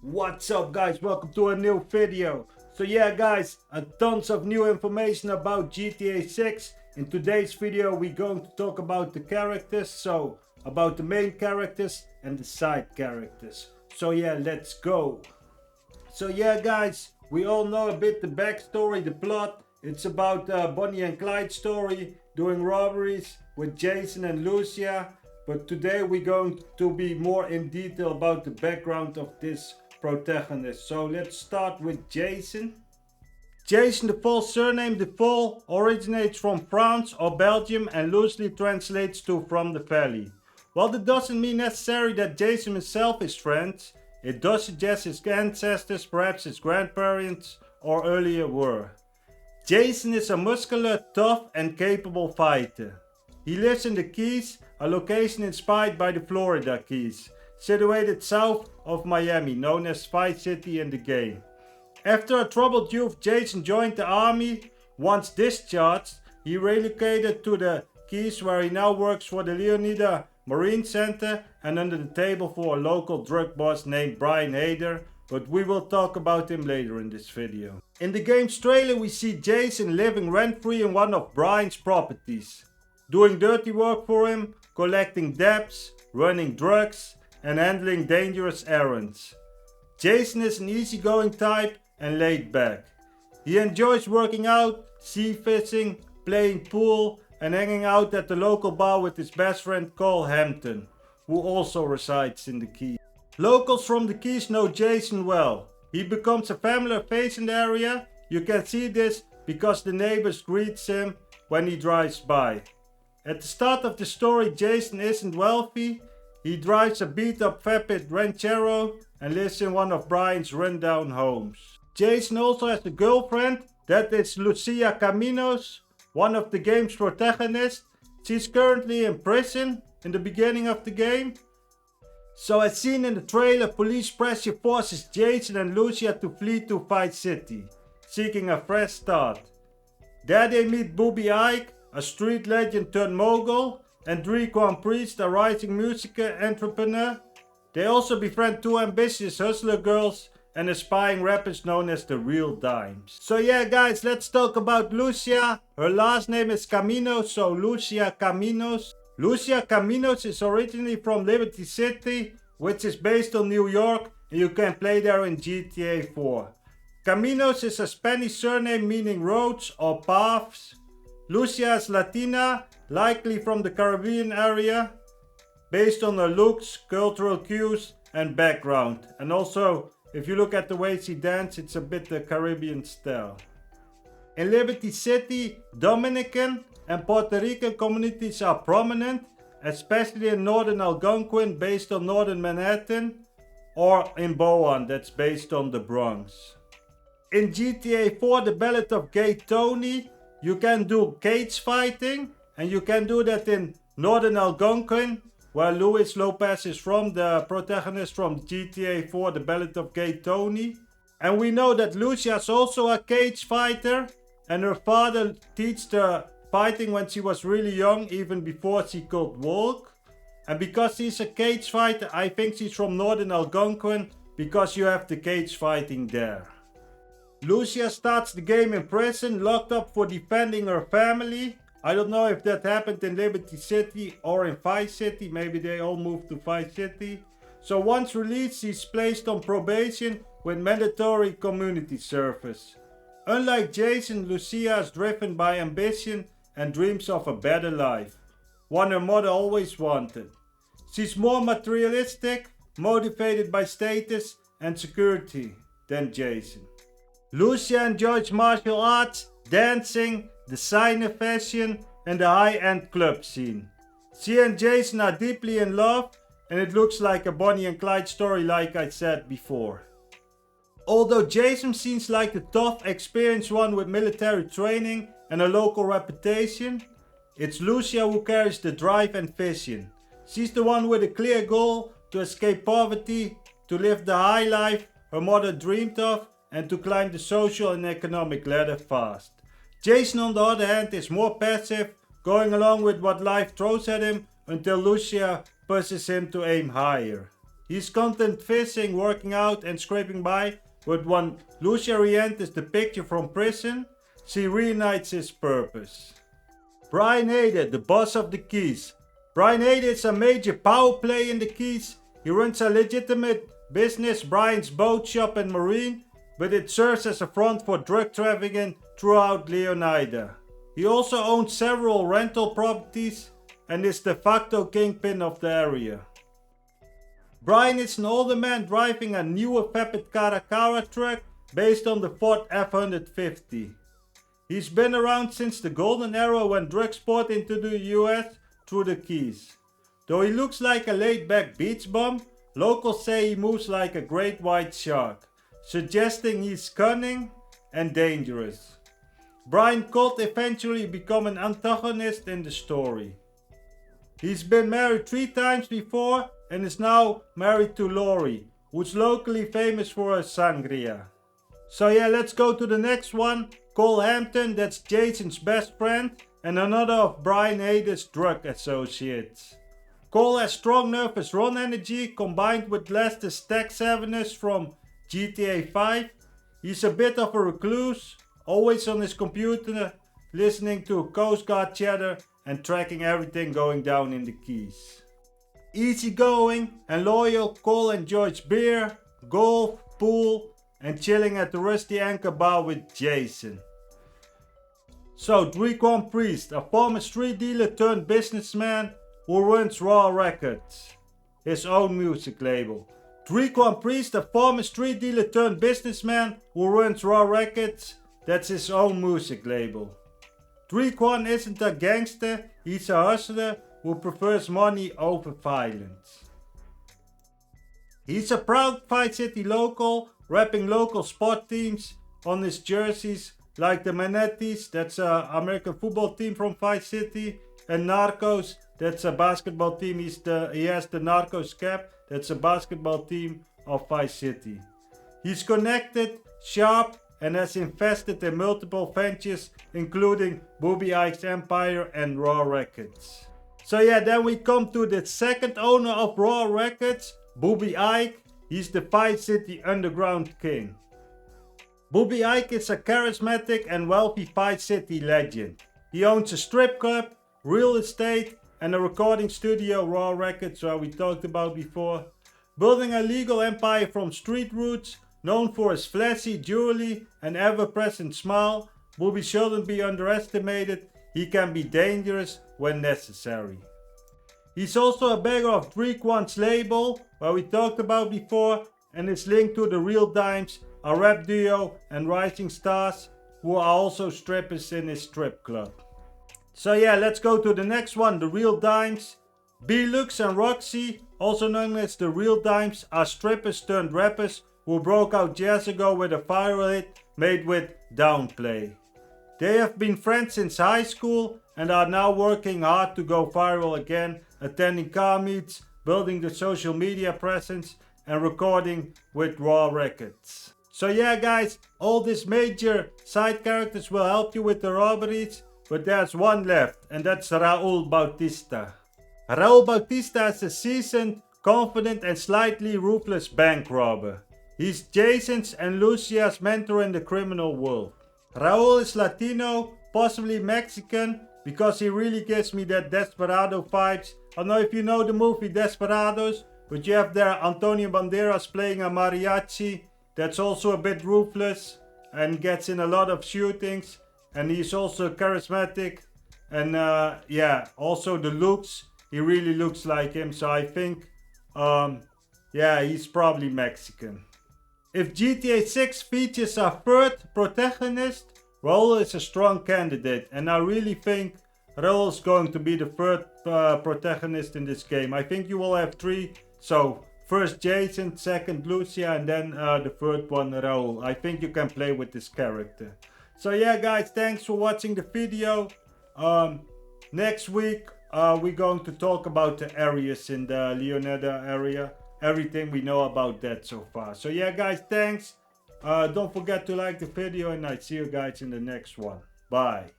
What's up guys, welcome to a new video. So yeah guys, tons of new information about GTA 6. In today's video we're going to talk about the characters, so about the main characters and the side characters. So yeah, let's go. So yeah guys, we all know a bit the backstory, the plot. It's about Bonnie and Clyde story, doing robberies with Jason and Lucia. But today we're going to be more in detail about the background of this protagonist. So let's start with Jason. Jason, the full surname Duval, originates from France or Belgium and loosely translates to from the valley. While that doesn't mean necessarily that Jason himself is French, it does suggest his ancestors, perhaps his grandparents or earlier were. Jason is a muscular, tough and capable fighter. He lives in the Keys, a location inspired by the Florida Keys, situated south of Miami, known as Vice CIty in the game. After a troubled youth, Jason joined the army. Once discharged, he relocated to the Keys, where he now works for the Leonida Marine Center and under the table for a local drug boss named Brian Heder, but we will talk about him later in this video. In the game's trailer we see Jason living rent-free in one of Brian's properties, doing dirty work for him, collecting debts, running drugs and handling dangerous errands. Jason is an easygoing type and laid back. He enjoys working out, sea fishing, playing pool and hanging out at the local bar with his best friend called Hampton, who also resides in the Keys. Locals from the Keys know Jason well. He becomes a familiar face in the area. You can see this because the neighbors greet him when he drives by. At the start of the story, Jason isn't wealthy. He drives a beat-up vapid Ranchero and lives in one of Brian's rundown homes. Jason also has a girlfriend, that is Lucia Caminos, one of the game's protagonists. She's currently in prison in the beginning of the game. So as seen in the trailer, police pressure forces Jason and Lucia to flee to Vice CIty, seeking a fresh start. There they meet Boobie Ike, a street legend turned mogul, and Drequan Priest, a rising music entrepreneur. They also befriend two ambitious hustler girls and aspiring rappers known as the Real Dimez. So yeah guys, let's talk about Lucia. Her last name is Caminos, so Lucia Caminos. Lucia Caminos is originally from Liberty City, which is based on New York, and you can play there in GTA 4. Caminos is a Spanish surname meaning roads or paths. Lucia is Latina, likely from the Caribbean area, based on her looks, cultural cues and background. And also, if you look at the way she dances, it's a bit the Caribbean style. In Liberty City, Dominican and Puerto Rican communities are prominent, especially in northern Algonquin, based on northern Manhattan, or in Bowen, that's based on the Bronx. In GTA 4, The Ballad of Gay Tony, you can do cage fighting, and you can do that in northern Algonquin, where Luis Lopez is from, the protagonist from GTA 4, The Ballad of Gay Tony. And we know that Lucia is also a cage fighter, and her father taught her fighting when she was really young, even before she could walk. And because she's a cage fighter, I think she's from northern Algonquin, because you have the cage fighting there. Lucia starts the game in prison, locked up for defending her family. I don't know if that happened in Liberty City or in Vice CIty, maybe they all moved to Vice CIty. So once released, she's placed on probation with mandatory community service. Unlike Jason, Lucia is driven by ambition and dreams of a better life, one her mother always wanted. She's more materialistic, motivated by status and security than Jason. Lucia enjoys martial arts, dancing, designer fashion and the high-end club scene. She and Jason are deeply in love and it looks like a Bonnie and Clyde story like I said before. Although Jason seems like the tough, experienced one with military training and a local reputation, it's Lucia who carries the drive and vision. She's the one with a clear goal to escape poverty, to live the high life her mother dreamed of, and to climb the social and economic ladder fast. Jason on the other hand is more passive, going along with what life throws at him until Lucia pushes him to aim higher. He's content fishing, working out and scraping by, but when Lucia re-enters the picture from prison, she reunites his purpose. Brian Heder, the boss of the Keys. Brian Heder is a major power play in the Keys. He runs a legitimate business, Brian's Boat Shop and Marine, but it serves as a front for drug trafficking throughout Leonida. He also owns several rental properties and is de facto kingpin of the area. Brian is an older man driving a newer vapid Caracara truck based on the Ford F-150. He's been around since the golden era when drugs poured into the US through the Keys. Though he looks like a laid-back beach bum, locals say he moves like a great white shark, suggesting he's cunning and dangerous. Brian could eventually become an antagonist in the story. He's been married 3 times before and is now married to Lori, who's locally famous for her sangria. So yeah, let's go to the next one. Cole Hampton, that's Jason's best friend and another of Brian Eder's drug associates. Cole has strong nervous run energy combined with Lester's tech savviness from GTA 5. He's a bit of a recluse, always on his computer, listening to Coast Guard chatter and tracking everything going down in the Keys. Easygoing and loyal, Cole enjoys beer, golf, pool and chilling at the Rusty Anchor Bar with Jason. So Drequan Priest, a former street dealer turned businessman who runs Raw Records, his own music label. Drequan Priest, a former street dealer turned businessman who runs Raw Records, that's his own music label. Drequan isn't a gangster, he's a hustler who prefers money over violence. He's a proud Vice CIty local, repping local sport teams on his jerseys like the Manettis, that's an American football team from Vice CIty, and Narcos, that's a basketball team. He has the Narcos cap, that's a basketball team of Vice CIty. He's connected, sharp, and has invested in multiple ventures, including Boobie Ike's Empire and Raw Records. So yeah, then we come to the second owner of Raw Records, Boobie Ike. He's the Vice CIty underground king. Boobie Ike is a charismatic and wealthy Vice CIty legend. He owns a strip club, real estate, and a recording studio, Raw Records, where we talked about before. Building a legal empire from street roots, known for his flashy jewelry and ever-present smile, Boobie shouldn't be underestimated. He can be dangerous when necessary. He's also a beggar of Drequan's label, where we talked about before, and is linked to the Real Dimez, a rap duo and rising stars who are also strippers in his strip club. So yeah, let's go to the next one, the Real Dimez. Luxe and Roxy, also known as the Real Dimez, are strippers turned rappers who broke out years ago with a viral hit made with Downplay. They have been friends since high school and are now working hard to go viral again, attending car meets, building the social media presence and recording with Raw Records. So yeah guys, all these major side characters will help you with the robberies, but there's one left and that's Raul Bautista. Raul Bautista is a seasoned, confident and slightly ruthless bank robber. He's Jason's and Lucia's mentor in the criminal world. Raul is Latino, possibly Mexican, because he really gives me that Desperado vibes. I don't know if you know the movie Desperados, but you have there Antonio Banderas playing a mariachi that's also a bit ruthless and gets in a lot of shootings, and he's also charismatic, and yeah, also the looks, he really looks like him, so I think yeah, he's probably Mexican. If GTA 6 features a third protagonist, Raul is a strong candidate, and I really think Raul is going to be the third protagonist in this game. I think you will have 3, so first Jason, second Lucia, and then the third one Raul. I think you can play with this character. So yeah guys, thanks for watching the video. Next week we're going to talk about the areas in the Leonida area. Everything we know about that so far. So yeah guys, thanks. Don't forget to like the video and I see you guys in the next one. Bye.